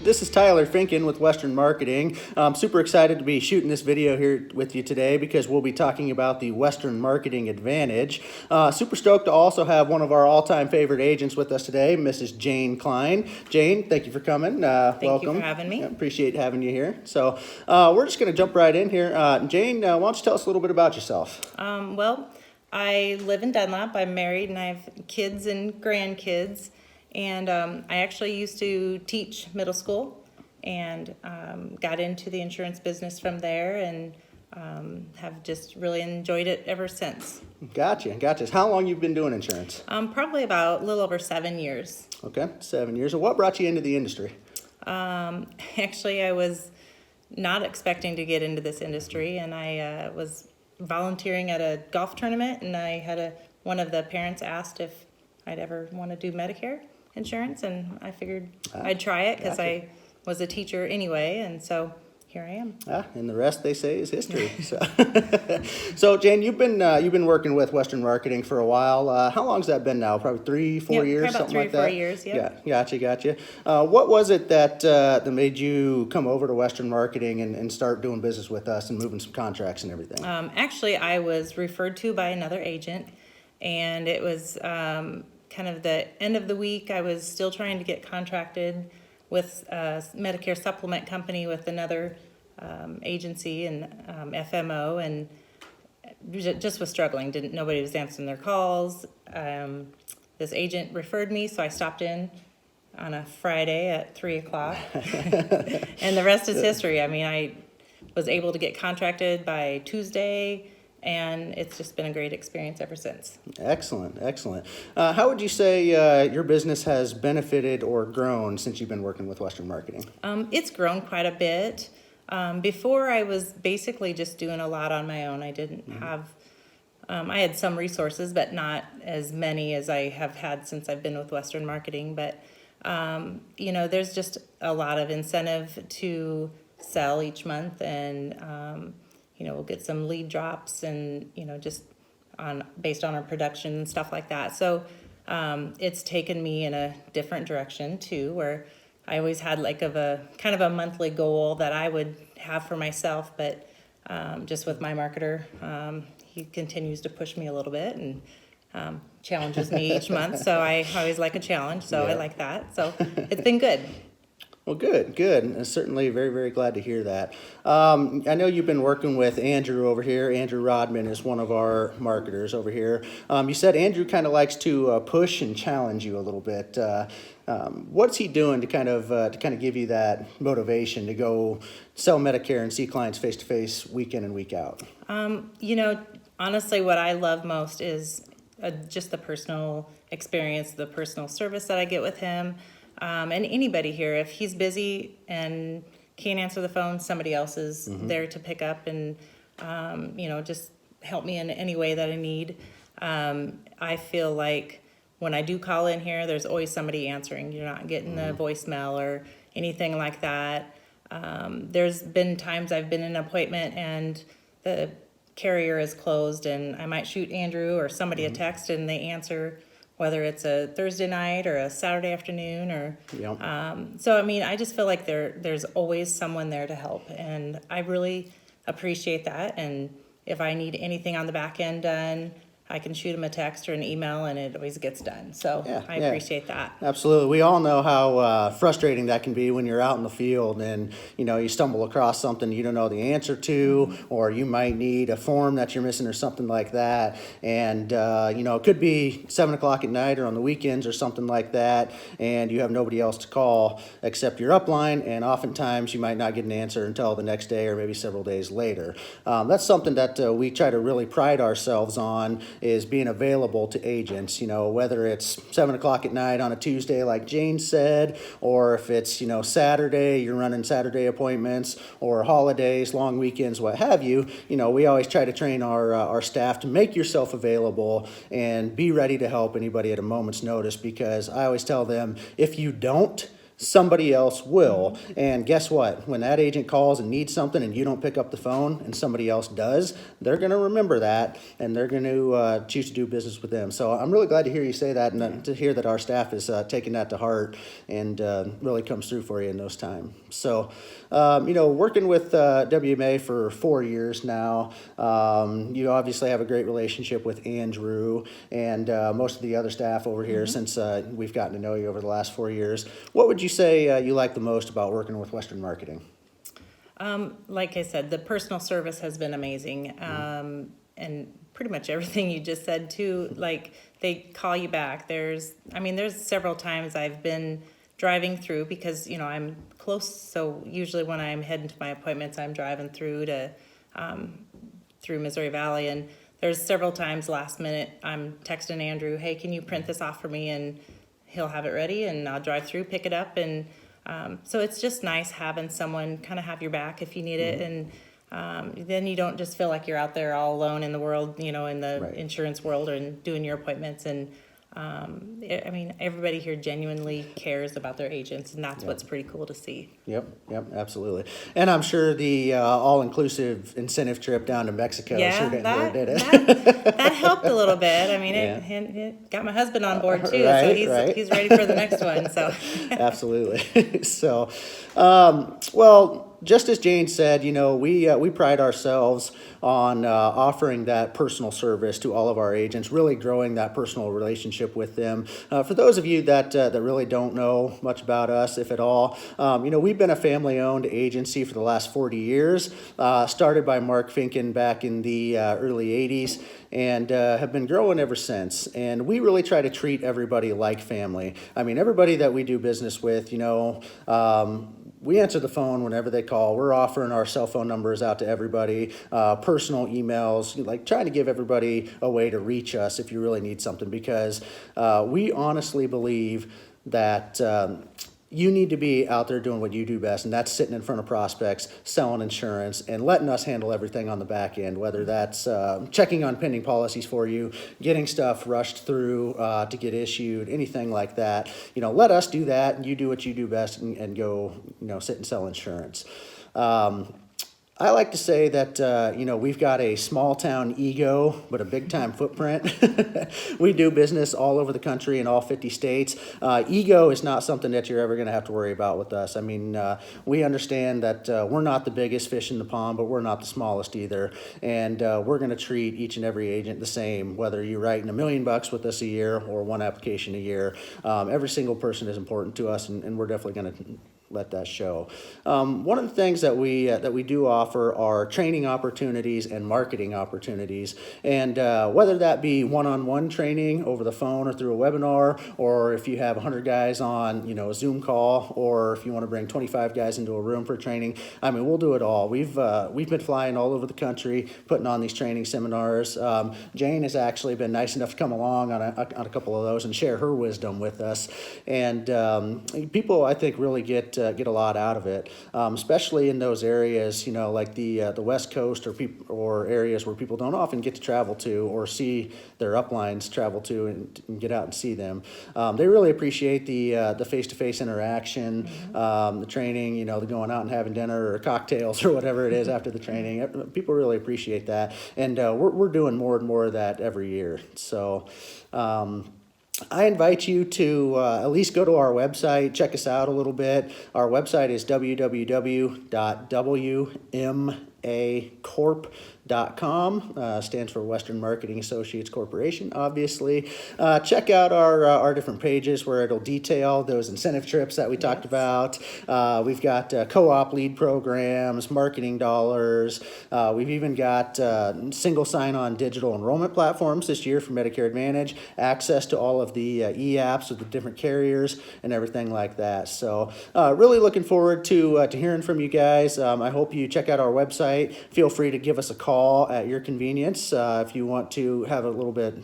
This is Tyler Finken with Western Marketing. I'm super excited to be shooting this video here with you today because we'll be talking about the Western Marketing Advantage. Super stoked to also have one of our all-time favorite agents with us today, Mrs. Jane Klein. Jane, thank you for coming. Thank welcome. you for having me. Yeah, appreciate having you here. So we're just going to jump right in here. Jane, why don't you tell us a little bit about yourself? Well, I live in Dunlap. I'm married and I have kids and grandkids. And I actually used to teach middle school and got into the insurance business from there and have just really enjoyed it ever since. Gotcha. How long you've been doing insurance? Probably about a little over 7 years. Okay, 7 years. And what brought you into the industry? Actually, I was not expecting to get into this industry, and I was volunteering at a golf tournament, and I had one of the parents asked if I'd ever want to do Medicare insurance, and I figured I'd try it because Gotcha. I was a teacher anyway, and so here I am. And the rest, they say, is history. So Jane, you've been working with Western Marketing for a while. How long's that been now? Probably 3-4 years, Probably about something 3 like or that. 4 years. Yeah. Gotcha. What was it that made you come over to Western Marketing and start doing business with us and moving some contracts and everything? Actually, I was referred to by another agent, and it was kind of the end of the week. I was still trying to get contracted with a Medicare supplement company with another agency and FMO, and just was struggling. Nobody was answering their calls. This agent referred me, so I stopped in on a Friday at 3:00, and the rest is history. I mean, I was able to get contracted by Tuesday, and it's just been a great experience ever since. Excellent. How would you say your business has benefited or grown since you've been working with Western Marketing? It's grown quite a bit. Before, I was basically just doing a lot on my own. I didn't have, I had some resources, but not as many as I have had since I've been with Western Marketing. But, there's just a lot of incentive to sell each month, and, we'll get some lead drops and, just based on our production and stuff like that. So it's taken me in a different direction too, where I always had kind of a monthly goal that I would have for myself, but just with my marketer, he continues to push me a little bit and challenges me each month. So I always like a challenge, so I like that. So it's been good. Well, good. Certainly very, very glad to hear that. I know you've been working with Andrew over here. Andrew Rodman is one of our marketers over here. You said Andrew kind of likes to push and challenge you a little bit. What's he doing to kind of give you that motivation to go sell Medicare and see clients face to face, week in and week out? Honestly, what I love most is just the personal experience, the personal service that I get with him. And anybody here, if he's busy and can't answer the phone, somebody else is there to pick up and, just help me in any way that I need. I feel like when I do call in here, there's always somebody answering. You're not getting a voicemail or anything like that. There's been times I've been in an appointment and the carrier is closed, and I might shoot Andrew or somebody a text and they answer, whether it's a Thursday night or a Saturday afternoon or, so, I just feel like there's always someone there to help, and I really appreciate that. And if I need anything on the back end done, I can shoot him a text or an email, and it always gets done. So I appreciate that. Absolutely. We all know how frustrating that can be when you're out in the field and, you stumble across something you don't know the answer to, or you might need a form that you're missing or something like that. And, it could be 7:00 at night or on the weekends or something like that, and you have nobody else to call except your upline, and oftentimes you might not get an answer until the next day or maybe several days later. That's something that we try to really pride ourselves on, is being available to agents, whether it's 7:00 at night on a Tuesday, like Jane said, or if it's, Saturday, you're running Saturday appointments, or holidays, long weekends, what have you. We always try to train our staff to make yourself available and be ready to help anybody at a moment's notice, because I always tell them, if you don't, somebody else will. And guess what? When that agent calls and needs something and you don't pick up the phone and somebody else does, they're going to remember that and they're going to choose to do business with them. So I'm really glad to hear you say that and to hear that our staff is taking that to heart and really comes through for you in those times. So, working with WMA for 4 years now, you obviously have a great relationship with Andrew and most of the other staff over here since we've gotten to know you over the last 4 years. What would you say you like the most about working with Western Marketing? Like I said, the personal service has been amazing. And pretty much everything you just said too, like they call you back. There's several times I've been driving through because, I'm close. So usually when I'm heading to my appointments, I'm driving through through Missouri Valley. And there's several times last minute, I'm texting Andrew, hey, can you print this off for me? And he'll have it ready and I'll drive through, pick it up. And so it's just nice having someone kind of have your back if you need it. And then you don't just feel like you're out there all alone in the world, in the Right. insurance world and doing your appointments. And everybody here genuinely cares about their agents, and that's what's pretty cool to see. Yep, absolutely. And I'm sure the all-inclusive incentive trip down to Mexico sure did it. That helped a little bit. It got my husband on board too, so he's ready for the next one. So Absolutely. So, well, just as Jane said, we pride ourselves on offering that personal service to all of our agents, really growing that personal relationship with them. For those of you that really don't know much about us, if at all, we've been a family-owned agency for the last 40 years, started by Mark Finken back in the early 80s, and have been growing ever since. And we really try to treat everybody like family. Everybody that we do business with, we answer the phone whenever they call. We're offering our cell phone numbers out to everybody, personal emails, like trying to give everybody a way to reach us if you really need something, because we honestly believe that you need to be out there doing what you do best, and that's sitting in front of prospects, selling insurance, and letting us handle everything on the back end, whether that's checking on pending policies for you, getting stuff rushed through to get issued, anything like that. Let us do that, and you do what you do best and go, sit and sell insurance. I like to say that, we've got a small town ego, but a big time footprint. We do business all over the country in all 50 states. Ego is not something that you're ever going to have to worry about with us. We understand that we're not the biggest fish in the pond, but we're not the smallest either. And we're going to treat each and every agent the same, whether you're writing $1 million with us a year or one application a year. Every single person is important to us, and we're definitely going to let that show. One of the things that we do offer are training opportunities and marketing opportunities, and whether that be one-on-one training over the phone or through a webinar, or if you have 100 guys on a Zoom call, or if you want to bring 25 guys into a room for training, we'll do it all. We've been flying all over the country putting on these training seminars. Jane has actually been nice enough to come along on a couple of those and share her wisdom with us, and people I think really get a lot out of it, especially in those areas, like the West Coast or areas where people don't often get to travel to or see their uplines travel to and get out and see them. They really appreciate the face-to-face interaction, the training, the going out and having dinner or cocktails or whatever it is after the training. People really appreciate that, and we're doing more and more of that every year. So I invite you to at least go to our website, check us out a little bit. Our website is www.wmacorp.com. Stands for Western Marketing Associates Corporation, obviously. Check out our different pages where it'll detail those incentive trips that we talked about. We've got co-op lead programs, marketing dollars. We've even got single sign-on digital enrollment platforms this year for Medicare Advantage, access to all of the e-apps with the different carriers and everything like that. So really looking forward to hearing from you guys. I hope you check out our website. Feel free to give us a call at your convenience if you want to have a little bit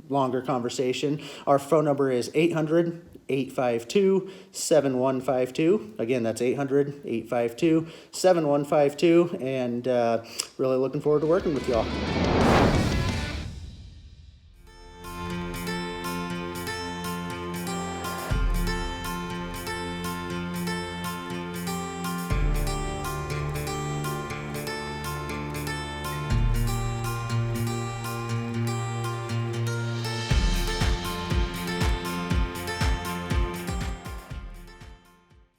longer conversation. Our phone number is 800-852-7152. Again, that's 800-852-7152, and really looking forward to working with y'all.